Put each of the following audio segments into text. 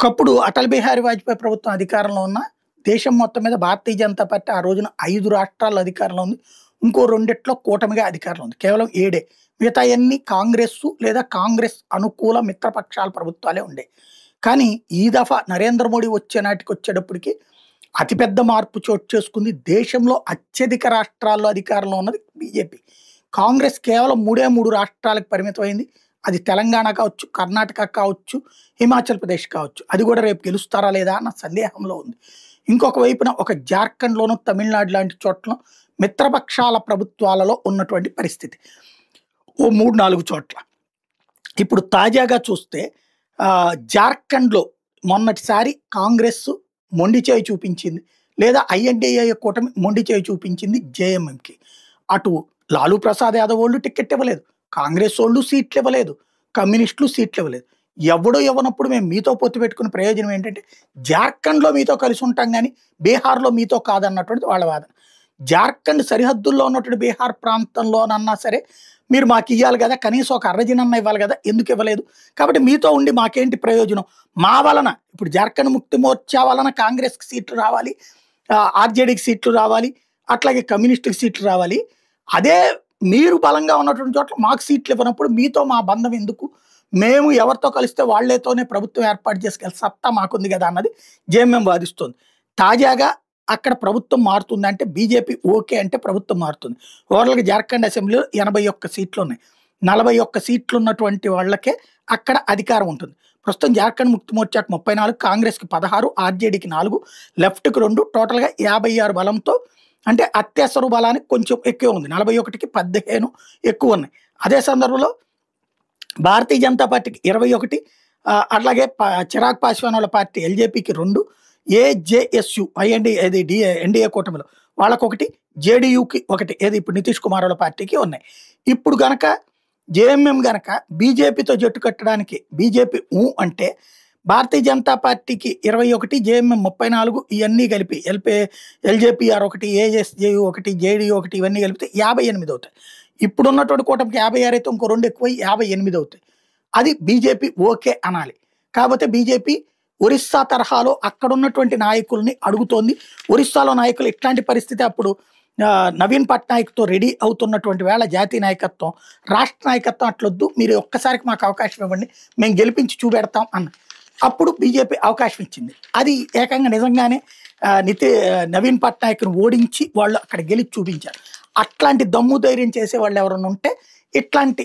ఒకప్పుడు అటల్ బిహారీ వాజ్పేయి ప్రభుత్వం అధికారంలో ఉన్న దేశం మొత్తం మీద భారతీయ జనతా పార్టీ ఆ రోజున 5 రాష్ట్రాల్లో అధికారంలో ఉంది. ఇంకో రెండిట్లో కూటమిగా అధికారంలో ఉంది. కేవలం 7 మిగతాయన్నీ కాంగ్రెస్సు లేదా కాంగ్రెస్ అనుకూల మిత్రపక్షాల ప్రభుత్వాలే ఉండేవి. కానీ ఈ దఫా నరేంద్ర మోడీ వచ్చే నాటికొచ్చేటప్పటికి అతిపెద్ద మార్పు చోటు చేసుకుంది. దేశంలో అత్యధిక రాష్ట్రాల్లో అధికారంలో ఉన్నది బీజేపీ. కాంగ్రెస్ కేవలం 3 రాష్ట్రాలకు పరిమితమైంది. అది తెలంగాణ కావచ్చు, కర్ణాటక కావచ్చు, హిమాచల్ ప్రదేశ్ కావచ్చు. అది కూడా రేపు గెలుస్తారా లేదా అన్న సందేహంలో ఉంది. ఇంకొక వైపున ఒక జార్ఖండ్‌లోనూ, తమిళనాడు లాంటి చోట్ల మిత్రపక్షాల ప్రభుత్వాలలో ఉన్నటువంటి పరిస్థితి. ఓ 3, 4 చోట్ల. ఇప్పుడు తాజాగా చూస్తే జార్ఖండ్‌లో మొన్నటిసారి కాంగ్రెస్ మొండి చేయి చూపించింది. లేదా ఐఎన్‌డీఏ కూటమి మొండి చేయి చూపించింది జేఎంఎంకి. అటు లాలూ ప్రసాద్ యాదవ్ వాళ్ళు టికెట్ ఇవ్వలేదు. కాంగ్రెస్ వాళ్ళు సీట్లు ఇవ్వలేదు. కమ్యూనిస్టులు సీట్లు ఇవ్వలేదు. ఎవడో ఇవ్వనప్పుడు మేము మీతో పొత్తు పెట్టుకునే ప్రయోజనం ఏంటంటే జార్ఖండ్‌లో మీతో కలిసి ఉంటాం గానీ బీహార్‌లో మీతో కాదన్నటువంటిది వాళ్ళ వాదన. జార్ఖండ్ సరిహద్దుల్లో ఉన్నటువంటి బీహార్ ప్రాంతంలోనన్నా సరే మీరు మాకు ఇవ్వాలి కదా, కనీసం ఒక అర్రజినన్నా ఇవ్వాలి కదా, ఎందుకు ఇవ్వలేదు? కాబట్టి మీతో ఉండి మాకేంటి ప్రయోజనం? మా వలన ఇప్పుడు జార్ఖండ్ ముక్తి మోర్చా వలన కాంగ్రెస్‌కి సీట్లు రావాలి, ఆర్జేడీకి సీట్లు రావాలి, అట్లాగే కమ్యూనిస్టుకి సీట్లు రావాలి. అదే మీరు బలంగా ఉన్నటువంటి చోట్ల మాకు సీట్లు ఇవ్వనప్పుడు మీతో మా బంధం ఎందుకు? మేము ఎవరితో కలిస్తే వాళ్ళతోనే ప్రభుత్వం ఏర్పాటు చేసుకెళ్ళి సత్తా మాకుంది కదా అన్నది జేఎంఎం వాదిస్తుంది. తాజాగా అక్కడ ప్రభుత్వం మారుతుంది అంటే బీజేపీ ఓకే అంటే ప్రభుత్వం మారుతుంది. ఓవరాల్‌గా జార్ఖండ్ అసెంబ్లీలో 81 సీట్లు ఉన్నాయి. 41 సీట్లు ఉన్నటువంటి వాళ్ళకే అక్కడ అధికారం ఉంటుంది. ప్రస్తుతం జార్ఖండ్ ముక్తి మోర్చాకు 34, కాంగ్రెస్‌కి 16, ఆర్జేడీకి 4, లెఫ్ట్‌కి 2, టోటల్‌గా 56 బలంతో, అంటే అత్యవసర బలానికి కొంచెం ఎక్కువ ఉంది. 41కి 15 ఎక్కువ ఉన్నాయి. అదే సందర్భంలో భారతీయ జనతా పార్టీకి 21, అట్లాగే చిరాగ్ పాస్వాన్ వాళ్ళ పార్టీ ఎల్జేపీకి 2, ఏజేఎస్యు ఎన్డీఏ కూటమిలో వాళ్ళకొకటి, జేడీయూకి 1, ఏది ఇప్పుడు నితీష్ కుమార్ వాళ్ళ పార్టీకి ఉన్నాయి. ఇప్పుడు గనక జేఎంఎం గనక బీజేపీతో జట్టు కట్టడానికి బీజేపీ అంటే భారతీయ జనతా పార్టీకి 21, జేఎంఎం 34, ఇవన్నీ కలిపి ఎల్జేపీఆర్ 1, ఏఎస్జేయు 1, జేడీయూ 1 ఇవన్నీ కలిపితే 58 అవుతాయి. ఇప్పుడున్నటువంటి కూటమికి 56 అయితే ఇంకో 2 ఎక్కువై 58 అవుతాయి. అది బీజేపీ ఓకే అనాలి. కాకపోతే బీజేపీ ఒరిస్సా తరహాలో అక్కడ ఉన్నటువంటి నాయకుల్ని అడుగుతోంది. ఒరిస్సాలో నాయకులు ఇట్లాంటి పరిస్థితి అప్పుడు నవీన్ పట్నాయక్తో రెడీ అవుతున్నటువంటి వేళ జాతీయ నాయకత్వం, రాష్ట్ర నాయకత్వం అట్లొద్దు, మీరు ఒక్కసారికి మాకు అవకాశం ఇవ్వండి, మేము గెలిపించి చూపెడతాం అన్న. అప్పుడు బీజేపీ అవకాశం ఇచ్చింది. అది ఏకంగా నిజంగానే నవీన్ పట్నాయక్ను ఓడించి వాళ్ళు అక్కడ గెలిచి చూపించారు. అట్లాంటి దమ్ము ధైర్యం చేసే వాళ్ళు ఎవరైనా ఉంటే ఇట్లాంటి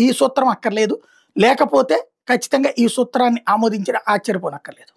ఈ సూత్రం అక్కర్లేదు. లేకపోతే ఖచ్చితంగా ఈ సూత్రాన్ని ఆమోదించడం ఆశ్చర్యపోనక్కర్లేదు.